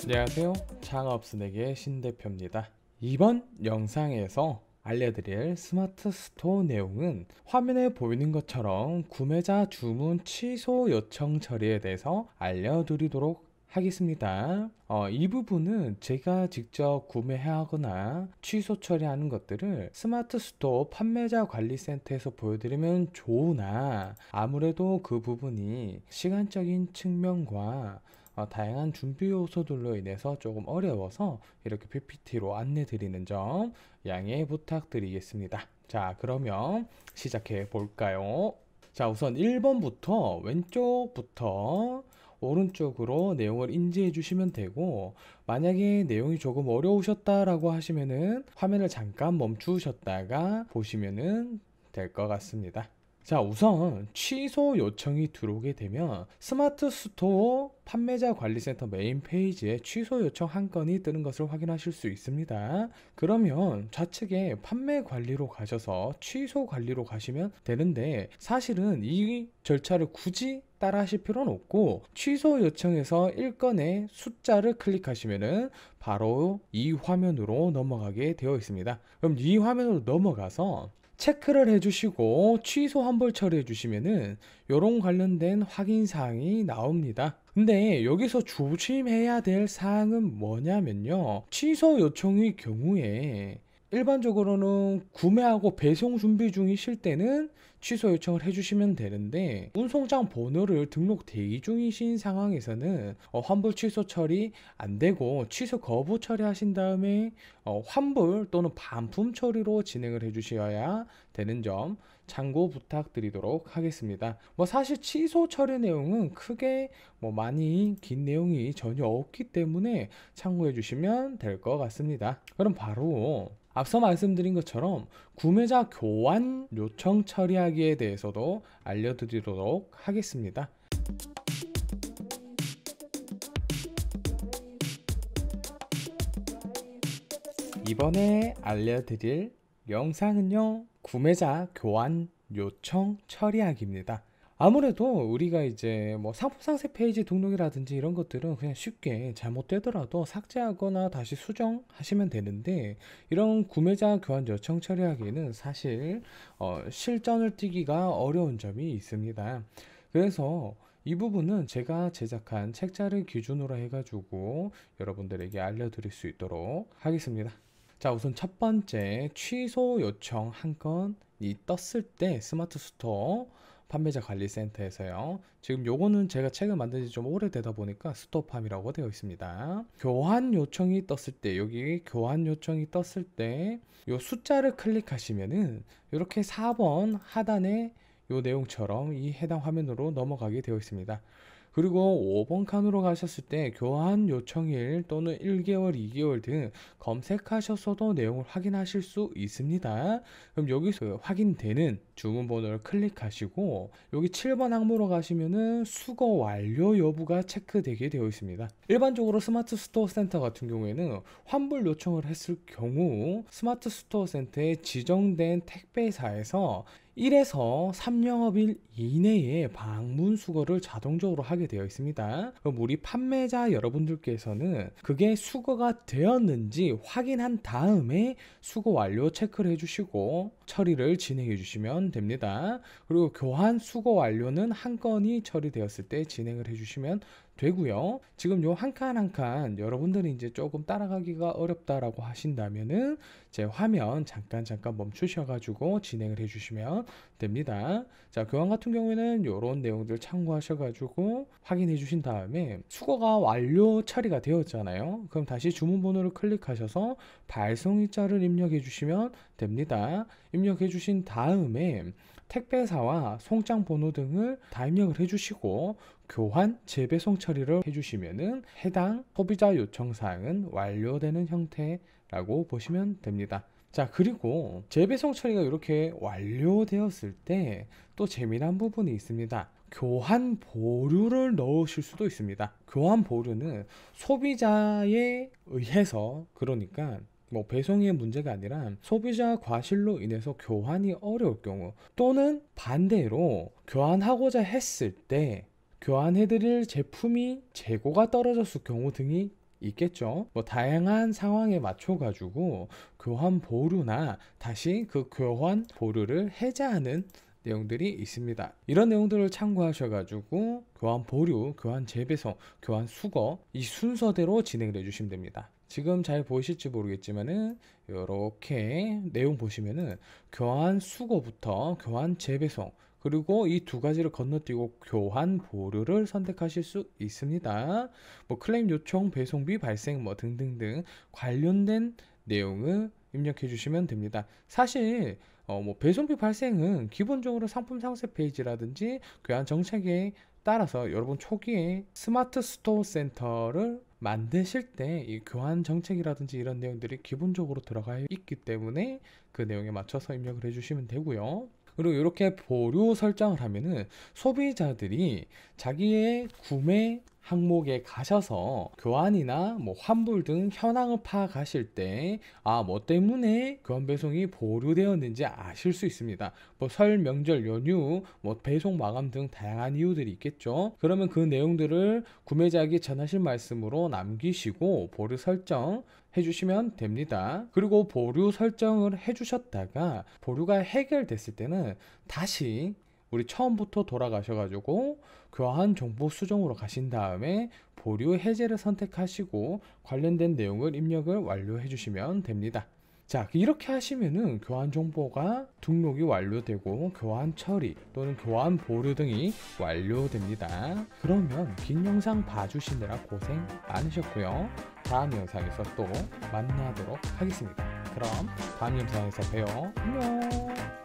안녕하세요. 창업스낵의 신대표입니다. 이번 영상에서 알려드릴 스마트 스토어 내용은 화면에 보이는 것처럼 구매자 주문 취소 요청 처리에 대해서 알려드리도록 하겠습니다. 이 부분은 제가 직접 구매하거나 취소 처리하는 것들을 스마트 스토어 판매자 관리센터에서 보여드리면 좋으나 아무래도 그 부분이 시간적인 측면과 다양한 준비 요소들로 인해서 조금 어려워서 이렇게 PPT로 안내 드리는 점 양해 부탁드리겠습니다. 자, 그러면 시작해 볼까요? 자, 우선 1번부터 왼쪽부터 오른쪽으로 내용을 인지해 주시면 되고, 만약에 내용이 조금 어려우셨다라고 하시면은 화면을 잠깐 멈추셨다가 보시면은 될 것 같습니다. 자, 우선 취소 요청이 들어오게 되면 스마트 스토어 판매자 관리센터 메인 페이지에 취소 요청 한 건이 뜨는 것을 확인하실 수 있습니다. 그러면 좌측에 판매 관리로 가셔서 취소 관리로 가시면 되는데, 사실은 이 절차를 굳이 따라 하실 필요는 없고, 취소 요청에서 1건의 숫자를 클릭하시면은 바로 이 화면으로 넘어가게 되어 있습니다. 그럼 이 화면으로 넘어가서 체크를 해주시고 취소 환불 처리해 주시면은 요런 관련된 확인 사항이 나옵니다. 근데 여기서 조심해야 될 사항은 뭐냐면요, 취소 요청의 경우에 일반적으로는 구매하고 배송 준비 중이실 때는 취소 요청을 해주시면 되는데, 운송장 번호를 등록 대기 중이신 상황에서는 환불 취소 처리 안 되고 취소 거부 처리하신 다음에 환불 또는 반품 처리로 진행을 해주셔야 되는 점 참고 부탁드리도록 하겠습니다. 사실 취소 처리 내용은 크게 많이 긴 내용이 전혀 없기 때문에 참고해 주시면 될 것 같습니다. 그럼 바로 앞서 말씀드린 것처럼 구매자 교환 요청 처리하기에 대해서도 알려드리도록 하겠습니다. 이번에 알려드릴 영상은요, 구매자 교환 요청 처리하기입니다. 아무래도 우리가 이제 상품 상세 페이지 등록이라든지 이런 것들은 그냥 쉽게 잘못되더라도 삭제하거나 다시 수정하시면 되는데, 이런 구매자 교환 요청 처리하기는 사실 실전을 띄기가 어려운 점이 있습니다. 그래서 이 부분은 제가 제작한 책자를 기준으로 해가지고 여러분들에게 알려드릴 수 있도록 하겠습니다. 자, 우선 첫 번째, 취소 요청 한 건이 떴을 때 스마트 스토어 판매자 관리센터에서요, 지금 요거는 제가 책을 만든 지 좀 오래되다 보니까 스토팜이라고 되어 있습니다. 교환 요청이 떴을 때, 여기 교환 요청이 떴을 때 요 숫자를 클릭하시면은 이렇게 4번 하단에 요 내용처럼 이 해당 화면으로 넘어가게 되어 있습니다. 그리고 5번 칸으로 가셨을 때 교환 요청일 또는 1개월, 2개월 등 검색하셔서도 내용을 확인하실 수 있습니다. 그럼 여기서 확인되는 주문 번호를 클릭하시고 여기 7번 항목으로 가시면은 수거 완료 여부가 체크되게 되어 있습니다. 일반적으로 스마트 스토어 센터 같은 경우에는 환불 요청을 했을 경우 스마트 스토어 센터에 지정된 택배사에서 1에서 3영업일 이내에 방문 수거를 자동적으로 하게 되어 있습니다. 그럼 우리 판매자 여러분들께서는 그게 수거가 되었는지 확인한 다음에 수거 완료 체크를 해주시고 처리를 진행해 주시면 됩니다. 그리고 교환 수거 완료는 한 건이 처리되었을 때 진행을 해주시면 되고요. 지금 요 한 칸 한 칸 여러분들이 이제 조금 따라가기가 어렵다라고 하신다면은 제 화면 잠깐 멈추셔가지고 진행을 해주시면 됩니다. 자, 교환 같은 경우에는 이런 내용들 참고하셔가지고 확인해 주신 다음에 수거가 완료 처리가 되었잖아요. 그럼 다시 주문 번호를 클릭하셔서 발송일자를 입력해 주시면 됩니다. 입력해 주신 다음에 택배사와 송장 번호 등을 다 입력을 해주시고 교환 재배송 처리를 해주시면은 해당 소비자 요청 사항은 완료되는 형태라고 보시면 됩니다. 자, 그리고 재배송 처리가 이렇게 완료되었을 때 또 재미난 부분이 있습니다. 교환 보류를 넣으실 수도 있습니다. 교환 보류는 소비자에 의해서, 그러니까 배송의 문제가 아니라 소비자 과실로 인해서 교환이 어려울 경우, 또는 반대로 교환하고자 했을 때 교환해드릴 제품이 재고가 떨어졌을 경우 등이 있겠죠. 뭐 다양한 상황에 맞춰 가지고 교환 보류나 다시 그 교환 보류를 해제하는 내용들이 있습니다. 이런 내용들을 참고하셔가지고 교환 보류, 교환 재배송, 교환 수거 이 순서대로 진행을 해주시면 됩니다. 지금 잘 보이실지 모르겠지만은 이렇게 내용 보시면은 교환 수거부터 교환 재배송 그리고 이 두 가지를 건너뛰고 교환 보류를 선택하실 수 있습니다. 뭐 클레임 요청, 배송비 발생 뭐 등등등 관련된 내용을 입력해 주시면 됩니다. 사실 뭐 배송비 발생은 기본적으로 상품 상세 페이지라든지 교환 정책에 따라서 여러분 초기에 스마트 스토어 센터를 만드실 때 이 교환 정책이라든지 이런 내용들이 기본적으로 들어가 있기 때문에 그 내용에 맞춰서 입력을 해주시면 되고요. 그리고 이렇게 보류 설정을 하면은 소비자들이 자기의 구매 항목에 가셔서 교환이나 뭐 환불 등 현황을 파악하실 때 뭐 때문에 교환 배송이 보류되었는지 아실 수 있습니다. 뭐 설, 명절, 연휴, 뭐 배송 마감 등 다양한 이유들이 있겠죠. 그러면 그 내용들을 구매자에게 전하실 말씀으로 남기시고 보류 설정 해주시면 됩니다. 그리고 보류 설정을 해주셨다가 보류가 해결됐을 때는 다시 우리 처음부터 돌아가셔가지고 교환 정보 수정으로 가신 다음에 보류 해제를 선택하시고 관련된 내용을 입력을 완료해 주시면 됩니다. 자, 이렇게 하시면은 교환 정보가 등록이 완료되고 교환 처리 또는 교환 보류 등이 완료됩니다. 그러면 긴 영상 봐주시느라 고생 많으셨고요. 다음 영상에서 또 만나도록 하겠습니다. 그럼 다음 영상에서 봬요. 안녕.